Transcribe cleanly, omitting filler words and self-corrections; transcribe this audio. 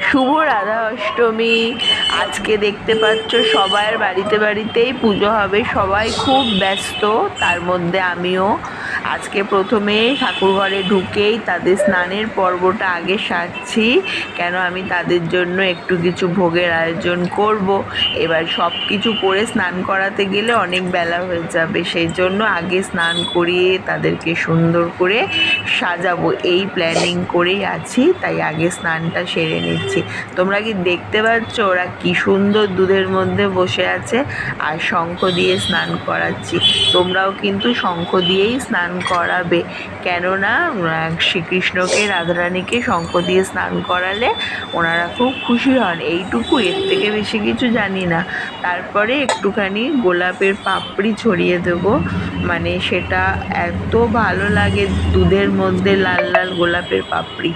শুভ রাধা অষ্টমী। আজকে দেখতে পাচ্ছ সবার বাড়িতে বাড়িতেই পুজো হবে, সবাই খুব ব্যস্ত, তার মধ্যে আমিও। আজকে প্রথমে ঠাকুর ঘরে ঢুকেই তাদের স্নানের পর্বটা আগে সারছি, কেন আমি তাদের জন্য একটু কিছু ভোগের আয়োজন করব। এবার সব কিছু করে স্নান করাতে গেলে অনেক বেলা হয়ে যাবে, সেই জন্য আগে স্নান করিয়ে তাদেরকে সুন্দর করে সাজাবো, এই প্ল্যানিং করেই আছি। তাই আগে স্নানটা সেরে নিচ্ছি। তোমরা কি দেখতে পাচ্ছ ওরা কি সুন্দর দুধের মধ্যে বসে আছে, আর শঙ্খ দিয়ে স্নান করাচ্ছি। তোমরাও কিন্তু শঙ্খ দিয়েই স্নান করাবে, কেননা শ্রীকৃষ্ণকে রাধারানীকে শঙ্খ দিয়ে স্নান করালে ওনারা খুব খুশি হন। এইটুকু, এর থেকে বেশি কিছু জানি না। তারপরে একটুখানি গোলাপের পাপড়ি ছড়িয়ে দেবো, মানে সেটা এত ভালো লাগে দুধের মধ্যে লাল লাল গোলাপের পাপড়ি।